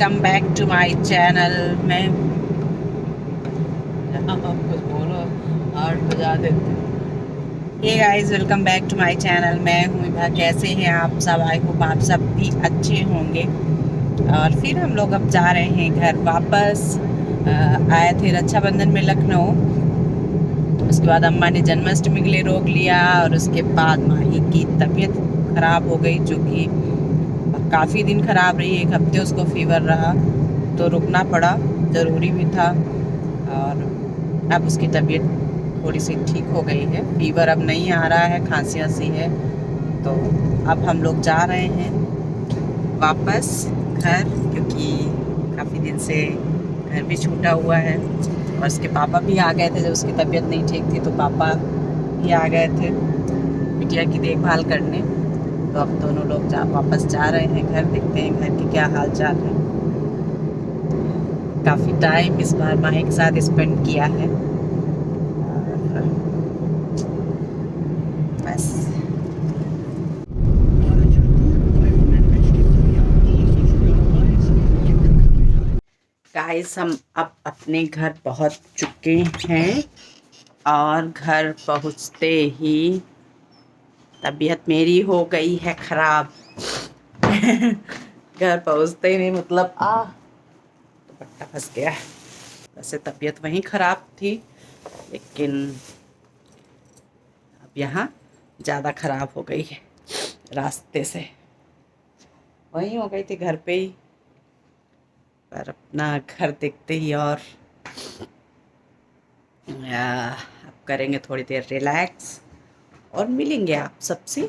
Welcome back to my channel. मैं आप कुछ बोलो, 8 बजा देते। Hey guys, welcome back to my channel. मैं हूँ इभा। कैसे हैं आप सब? आई होप आप सब भी अच्छे होंगे। और फिर हम लोग अब जा रहे हैं घर वापस। आए थे रक्षाबंधन में लखनऊ। उसके बाद अम्मा ने जन्माष्टमी के लिए रोक लिया और उसके बाद माही की तबीयत खराब हो गई, जो कि काफ़ी दिन ख़राब रही। 1 हफ्ते उसको फीवर रहा तो रुकना पड़ा, ज़रूरी भी था। और अब उसकी तबीयत थोड़ी सी ठीक हो गई है, फीवर अब नहीं आ रहा है, खांसी वांसी है। तो अब हम लोग जा रहे हैं वापस घर, क्योंकि काफ़ी दिन से घर भी छूटा हुआ है। और उसके पापा भी आ गए थे, जब उसकी तबीयत नहीं ठीक थी तो पापा भी आ गए थे बिटिया की देखभाल करने। तो अब दोनों लोग वापस जा रहे हैं घर। देखते हैं घर की क्या हाल चाल है। काफ़ी टाइम इस बार माही के साथ स्पेंड किया है। और बस गाइस, हम अब अपने घर पहुंच चुके हैं। और घर पहुंचते ही तबीयत मेरी हो गई है खराब। घर पहुंचते ही नहीं, मतलब दुपट्टा फंस गया। वैसे तबीयत वहीं खराब थी, लेकिन अब यहाँ ज़्यादा खराब हो गई है। रास्ते से वहीं हो गई थी, घर पे ही। पर अपना घर देखते ही और अब करेंगे थोड़ी देर रिलैक्स और मिलेंगे आप सबसे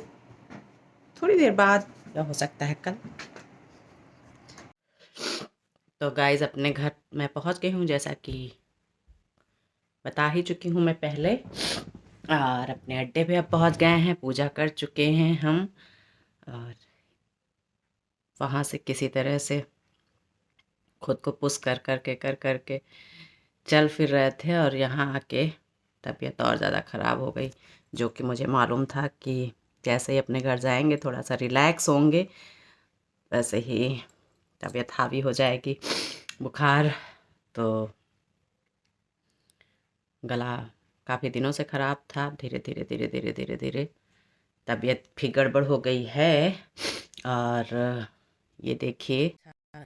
थोड़ी देर बाद, या हो सकता है कल। तो गाइज, अपने घर मैं पहुंच गई हूँ, जैसा कि बता ही चुकी हूँ मैं पहले। और अपने अड्डे पे अब पहुंच गए हैं, पूजा कर चुके हैं हम। और वहाँ से किसी तरह से खुद को पुश कर करके चल फिर रहे थे, और यहाँ आके तबीयत और ज़्यादा ख़राब हो गई। जो कि मुझे मालूम था कि जैसे ही अपने घर जाएंगे थोड़ा सा रिलैक्स होंगे, वैसे ही तबीयत हावी हो जाएगी। बुखार तो गला काफ़ी दिनों से ख़राब था, धीरे धीरे धीरे धीरे धीरे धीरे तबीयत भी गड़बड़ हो गई है। और ये देखिए,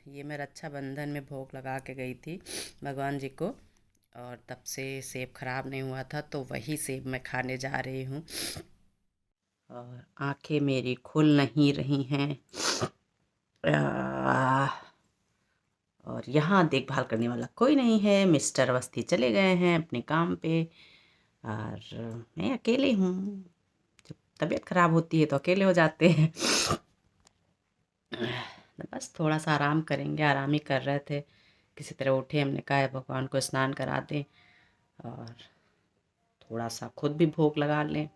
ये मैं रक्षाबंधन में भोग लगा के गई थी भगवान जी को, और तब से सेब खराब नहीं हुआ था, तो वही सेब मैं खाने जा रही हूँ। और आंखें मेरी खुल नहीं रही हैं। और यहाँ देखभाल करने वाला कोई नहीं है, मिस्टर अवस्थी चले गए हैं अपने काम पे। और मैं अकेले हूँ। जब तबीयत ख़राब होती है तो अकेले हो जाते हैं। बस थोड़ा सा आराम करेंगे, आराम ही कर रहे थे। किसी तरह उठे, हमने कहा भगवान को स्नान करा दें और थोड़ा सा खुद भी भोग लगा लें।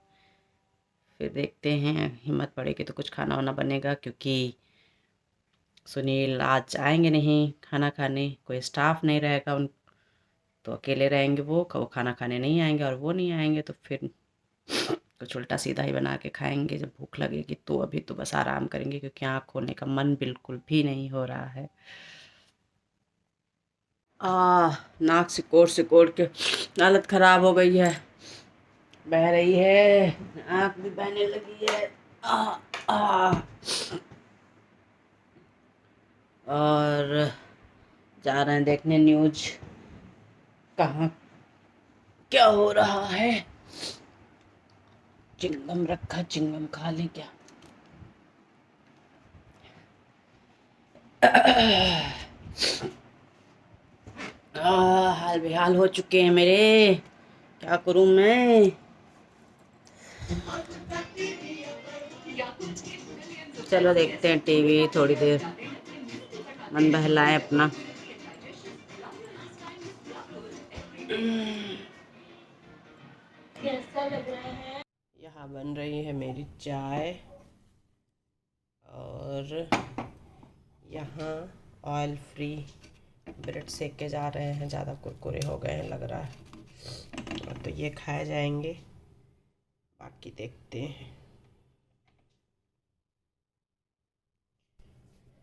फिर देखते हैं, हिम्मत पड़ेगी तो कुछ खाना वाना बनेगा, क्योंकि सुनील आज आएंगे नहीं खाना खाने, कोई स्टाफ नहीं रहेगा उन, तो अकेले रहेंगे। वो खाना खाने नहीं आएंगे, और वो नहीं आएंगे तो फिर कुछ उल्टा सीधा ही बना के खाएंगे जब भूख लगेगी। तो अभी तो बस आराम करेंगे, क्योंकि आँख खोलने का मन बिल्कुल भी नहीं हो रहा है। नाक सिकोड़ सिकोड़ के हालत ख़राब हो गई है, बह रही है, आँख भी बहने लगी है। आ, आ, और जा रहे हैं देखने न्यूज, कहाँ क्या हो रहा है। चिंगम रखा, चिंगम खा लें क्या? हाल बेहाल हो चुके हैं मेरे, क्या करूं मैं। चलो देखते हैं टीवी थोड़ी देर, मन बहलाए अपना। यहाँ बन रही है मेरी चाय, और यहाँ ऑयल फ्री ब्रेड सेक के जा रहे हैं, ज़्यादा कुरकुरे हो गए हैं लग रहा है, और तो ये खाए जाएंगे, बाकी देखते हैं।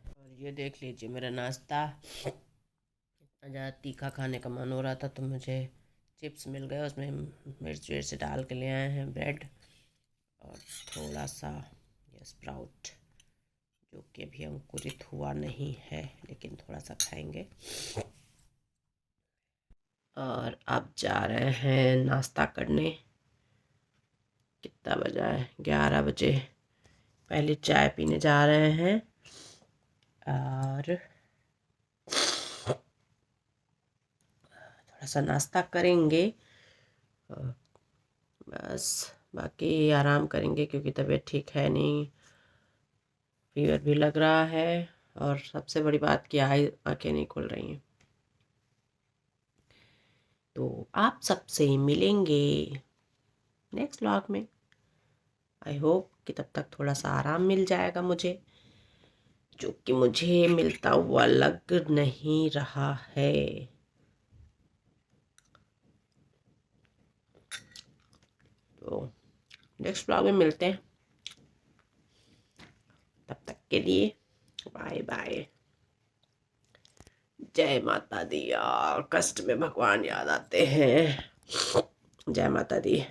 और ये देख लीजिए मेरा नाश्ता। इतना ज़्यादा तीखा खाने का मन हो रहा था तो मुझे चिप्स मिल गए, उसमें मिर्च विर्च डाल के ले आए हैं, ब्रेड और थोड़ा सा ये स्प्राउट, जो कि अभी अंकुरित हुआ नहीं है लेकिन थोड़ा सा खाएंगे। और अब जा रहे हैं नाश्ता करने। कितना बजा है? 11 बजे। पहले चाय पीने जा रहे हैं और थोड़ा सा नाश्ता करेंगे और बस बाकी आराम करेंगे, क्योंकि तबीयत ठीक है नहीं, फीवर भी लग रहा है और सबसे बड़ी बात कि आंखें नहीं खुल रही हैं। तो आप सबसे मिलेंगे नेक्स्ट व्लॉग में। आई होप कि तब तक थोड़ा सा आराम मिल जाएगा मुझे, जो कि मुझे मिलता हुआ लग नहीं रहा है। तो नेक्स्ट व्लॉग में मिलते हैं, तब तक के लिए बाय बाय। जय माता दी। यार कष्ट में भगवान याद आते हैं। जय माता दी।